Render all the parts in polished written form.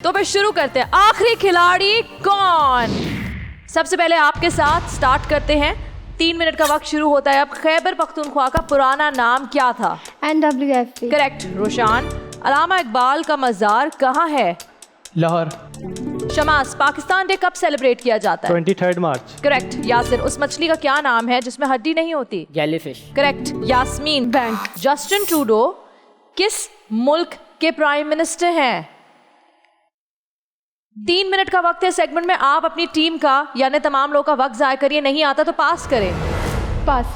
तो फिर शुरू करते हैं। आखिरी खिलाड़ी कौन? सबसे पहले आपके साथ स्टार्ट करते हैं। 3 मिनट का वक्त शुरू होता है अब। खैबर पख्तूनख्वा का पुराना नाम क्या था? NWFP। करेक्ट। रोशान, अलामा इकबाल का मज़ार कहाँ है? लाहौर। शमास, पाकिस्तान डे कब सेलिब्रेट किया जाता है? 23 मार्च। करेक्ट। यासिर, उस मछली का क्या नाम है जिसमें हड्डी नहीं होती? Jellyfish. Correct. Yasmeen, bank. Justin Trudeau किस मुल्क के प्राइम मिनिस्टर हैं? 3 मिनट का वक्त है सेगमेंट में। आप अपनी टीम का यानी तमाम लोगों का वक्त जाया करिए, नहीं आता तो पास करें। पास।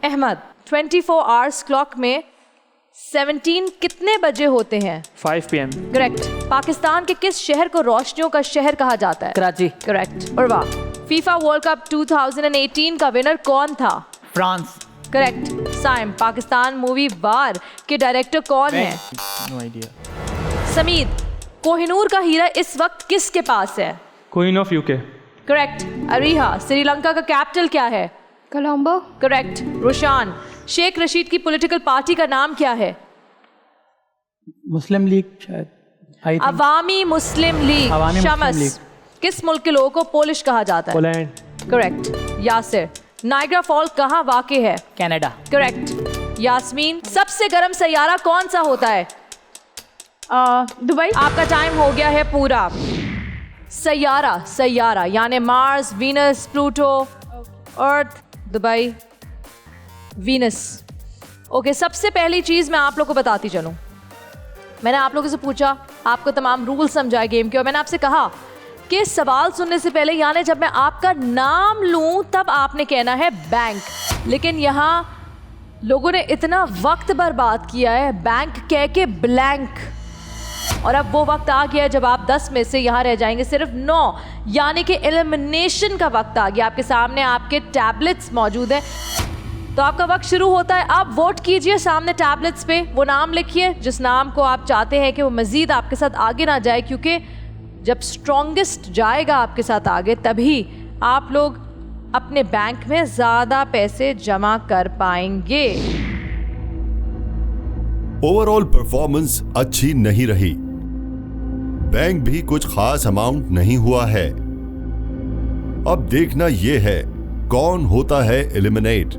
अहमद, 24 आवर्स क्लॉक में 17 कितने बजे होते हैं? 5 PM। करेक्ट। पाकिस्तान के किस शहर को रोशनियों का शहर कहा जाता है? Karachi. Correct. Urwa, FIFA world cup 2018 का विनर कौन था? France. Correct. Saim, Pakistan movie Waar के डायरेक्टर कौन है? No idea. समीद, कोहिनूर का हीरा इस वक्त किसके पास है? Queen of UK. Correct. Areeha, Sri Lanka का कैपिटल क्या है? कोलंबो। करेक्ट। रोशान, शेख रशीद की पॉलिटिकल पार्टी का नाम क्या है? मुस्लिम लीग शायद। I think Awami Muslim League. अवामी मुस्लिम शमस, लीग। किस मुल्क के लोगों को पोलिश कहा जाता है? Poland. Correct. Yasir, Niagara fall कहाँ वाक़ है? कनाडा। करेक्ट। यास्मीन, सबसे गर्म सैयारा कौन सा होता है? दुबई। आपका टाइम हो गया है पूरा। सैयारा सैयारा यानी मार्स, वीनस, प्लूटो, अर्थ, दुबई, वीनस। ओके, सबसे पहली चीज़ मैं आप लोग को बताती चलूं। मैंने आप लोगों से पूछा, आपको तमाम रूल समझाए गेम के, और मैंने आपसे कहा कि सवाल सुनने से पहले यानी जब मैं आपका नाम लूं तब आपने कहना है बैंक। लेकिन यहाँ लोगों ने इतना वक्त बर्बाद किया है बैंक कह के ब्लैंक, और अब वो वक्त आ गया है जब आप 10 में से यहाँ रह जाएंगे सिर्फ 9, यानी कि एलिमिनेशन का वक्त आ गया। आपके सामने आपके टैबलेट्स मौजूद हैं, तो आपका वक्त शुरू होता है। आप वोट कीजिए सामने टैबलेट्स पे, वो नाम लिखिए जिस नाम को आप चाहते हैं कि वो मज़ीद आपके साथ आगे ना जाए, क्योंकि जब स्ट्रॉन्गेस्ट जाएगा आपके साथ आगे तभी आप लोग अपने बैंक में ज़्यादा पैसे जमा कर पाएंगे। ओवरऑल परफॉर्मेंस अच्छी नहीं रही, बैंक भी कुछ खास अमाउंट नहीं हुआ है। अब देखना यह है कौन होता है एलिमिनेट।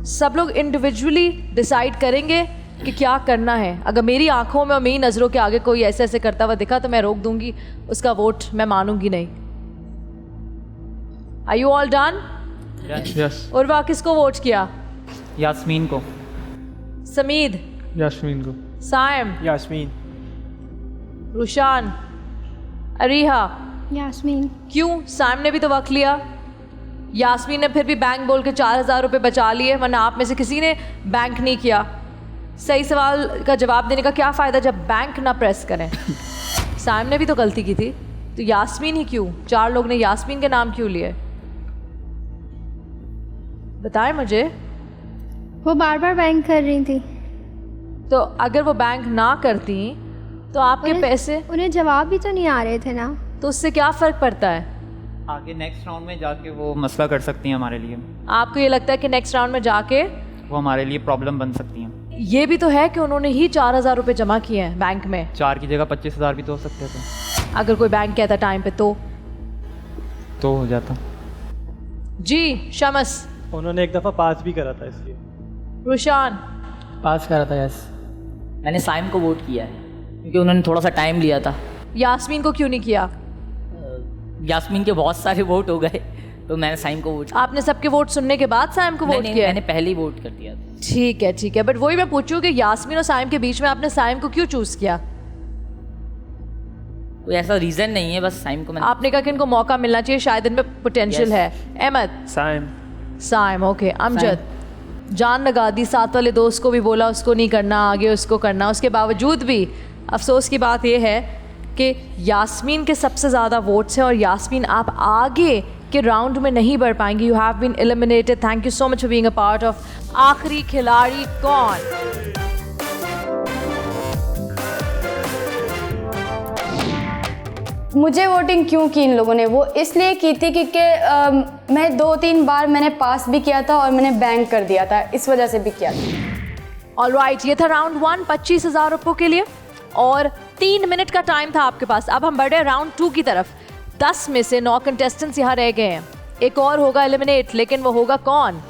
सब लोग इंडिविजुअली डिसाइड करेंगे कि क्या करना है। अगर मेरी आंखों में और मेरी नज़रों के आगे कोई ऐसे ऐसे करता हुआ दिखा तो मैं रोक दूंगी, उसका वोट मैं मानूंगी नहीं। Are you all done? Yes. Urwa, किसको वोट किया? यास्मीन को। समीद, यास्मीन को। साइम, यास्मीन। रुशान, अरीहा। यास्मीन। क्यों? साइम ने भी तो वक्त लिया। यास्मीन ने फिर भी बैंक बोल के 4000 रुपये बचा लिए, वरना आप में से किसी ने बैंक नहीं किया। सही सवाल का जवाब देने का क्या फ़ायदा जब बैंक ना प्रेस करें। साइम ने भी तो गलती की थी, तो यास्मीन ही क्यों? 4 लोग ने यास्मीन के नाम क्यों लिए? बताएं मुझे। वो बार बार बैंक कर रही थी, तो अगर वो बैंक ना करती तो आपके पैसे, उन्हें जवाब भी तो नहीं आ रहे थे ना। तो उससे क्या फ़र्क पड़ता है? आगे नेक्स्ट राउंड में जाके वो मसला कर सकती हैं हमारे लिए। आपको ये लगता है कि नेक्स्ट राउंड में जाके वो हमारे लिए प्रॉब्लम बन सकती हैं। ये भी तो है कि उन्होंने ही 4000 रुपये जमा किए हैं बैंक में। 4 की जगह 25,000 भी तो हो सकते थे। अगर कोई बैंक कहता टाइम पे तो हो जाता। जी। शमस, उन्होंने एक दफ़ा पास भी करा था इसलिए। रुशान, पास करा था। यस। मैंने साइम को वोट किया है क्योंकि उन्होंने थोड़ा सा टाइम लिया था। यास्मीन को क्यों नहीं किया? यास्मीन के बहुत सारे वोट हो गए तो मैंने साइम को वोट आपने सबके वोट सुनने के बाद साइम को वोट किया? मैंने पहले ही वोट कर दिया था। ठीक है ठीक है, बट वही मैं पूछूं कि यास्मीन और साइम के बीच में आपने साइम को क्यों चूज किया? कोई ऐसा रीज़न नहीं है, बस साइम को मैंने। आपने कहा कि इनको मौका मिलना चाहिए, शायद इनमें पोटेंशियल Yes. है। अहमद? साइम। साइम। ओके। अमजद? जान लगा दी, साथ वाले दोस्त को भी बोला उसको नहीं करना, आगे उसको करना, उसके बावजूद भी अफसोस की बात यह है कि यास्मीन के सबसे ज़्यादा वोट्स हैं और यास्मीन आप आगे के राउंड में नहीं बढ़ पाएंगी। You have been eliminated. Thank you so much for being a part of आखिरी खिलाड़ी कौन। मुझे वोटिंग क्यों की इन लोगों ने? वो इसलिए की थी क्योंकि मैं 2-3 बार मैंने पास भी किया था और मैंने बैंक कर दिया था, इस वजह से भी किया था। ऑलराइट, ये था राउंड 1 25,000 रुपयों के लिए। और 3 मिनट का टाइम था आपके पास। अब हम बढ़े राउंड 2 की तरफ। 10 में से 9 कंटेस्टेंट्स यहाँ रह गए हैं, एक और होगा एलिमिनेट, लेकिन वो होगा कौन?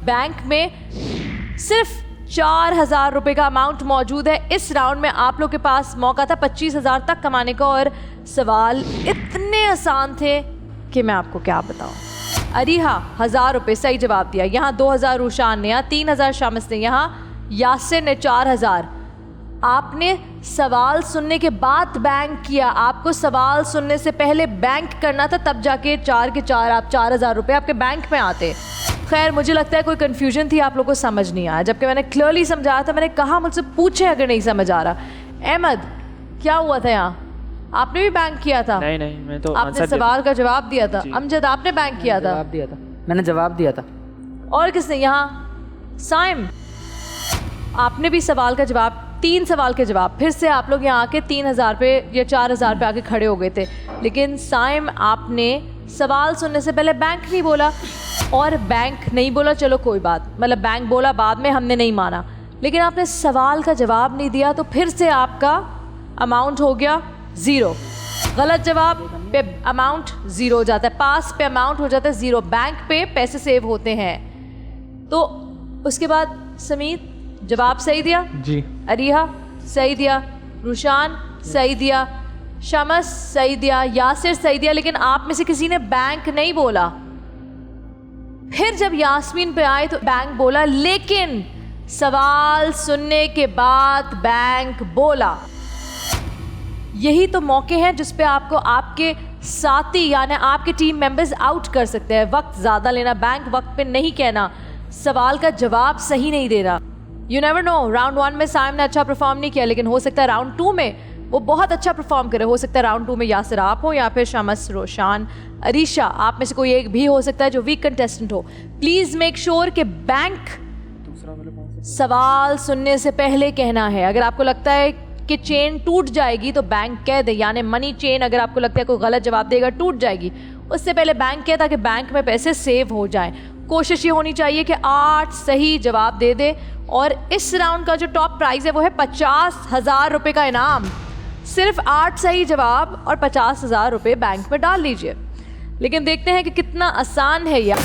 बैंक में सिर्फ 4,000 रुपए का अमाउंट मौजूद है। इस राउंड में आप लोग के पास मौका था 25,000 तक कमाने का, और सवाल इतने आसान थे कि मैं आपको क्या बताऊं। अरीहा 1,000 रुपये सही जवाब दिया, यहाँ 2,000 रूशान ने, यहाँ 3,000 शामिस ने, यहाँ यासिर ने 4,000। आपने सवाल सुनने के बाद बैंक किया, आपको सवाल सुनने से पहले बैंक करना था, तब जाके 4 के 4 आप 4,000 रुपये आपके बैंक में आते। खैर मुझे लगता है कोई कन्फ्यूजन थी, आप लोगों को समझ नहीं आया, जबकि मैंने क्लियरली समझाया था। मैंने कहा मुझसे पूछे अगर नहीं समझ आ रहा। अहमद क्या हुआ था यहाँ? आपने भी बैंक किया था? नहीं मैं तो आपने सवाल का जवाब दिया था। अमजद आपने बैंक किया था? जवाब दिया था, मैंने जवाब दिया था। और किसने? यहाँ साइम आपने भी सवाल का जवाब, 3 सवाल के जवाब। फिर से आप लोग यहाँ आके 3,000 पे या 4,000 पे आके खड़े हो गए थे, लेकिन साइम आपने सवाल सुनने से पहले बैंक नहीं बोला। और बैंक नहीं बोला चलो कोई बात, मतलब बैंक बोला बाद में, हमने नहीं माना, लेकिन आपने सवाल का जवाब नहीं दिया, तो फिर से आपका अमाउंट हो गया 0। गलत जवाब पे अमाउंट 0 हो जाता है, पास पे अमाउंट हो जाता है 0, बैंक पे पैसे सेव होते हैं। तो उसके बाद समीर जवाब सही दिया जी, अरीहा सही दिया, रुशान सही दिया, शमस सही दिया, यासिर सही दिया, लेकिन आप में से किसी ने बैंक नहीं बोला। फिर जब यास्मीन पे आए तो बैंक बोला, लेकिन सवाल सुनने के बाद बैंक बोला। यही तो मौके हैं जिस पे आपको आपके साथी यानी आपके टीम मेंबर्स आउट कर सकते हैं। वक्त ज़्यादा लेना, बैंक वक्त पे नहीं कहना, सवाल का जवाब सही नहीं देना। यू नेवर नो, राउंड 1 में साइम ने अच्छा परफॉर्म नहीं किया, लेकिन हो सकता है राउंड 2 में वो बहुत अच्छा परफॉर्म करे। हो सकता है राउंड 2 में यासिर आप हो, या फिर शमस, रोशान, अरीशा, आप में से कोई एक भी हो सकता है जो वीक कंटेस्टेंट हो। प्लीज़ मेक श्योर कि बैंक सवाल सुनने से पहले कहना है। अगर आपको लगता है कि चेन टूट जाएगी तो बैंक कह दे, यानी मनी चेन अगर आपको लगता है कोई गलत जवाब देगा टूट जाएगी, उससे पहले बैंक कहे, ताकि बैंक में पैसे सेव हो जाएं। कोशिश ये होनी चाहिए कि 8 सही जवाब दे दे। और इस राउंड का जो टॉप प्राइज़ है वो है 50,000 रुपये का इनाम। सिर्फ 8 सही जवाब और 50,000 रुपये बैंक में डाल लीजिए। लेकिन देखते हैं कि कितना आसान है यह।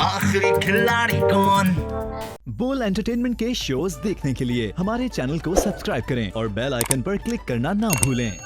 आखिरी खिलाड़ी कौन? बोल एंटरटेनमेंट के शोज देखने के लिए हमारे चैनल को सब्सक्राइब करें और बेल आइकन पर क्लिक करना ना भूलें।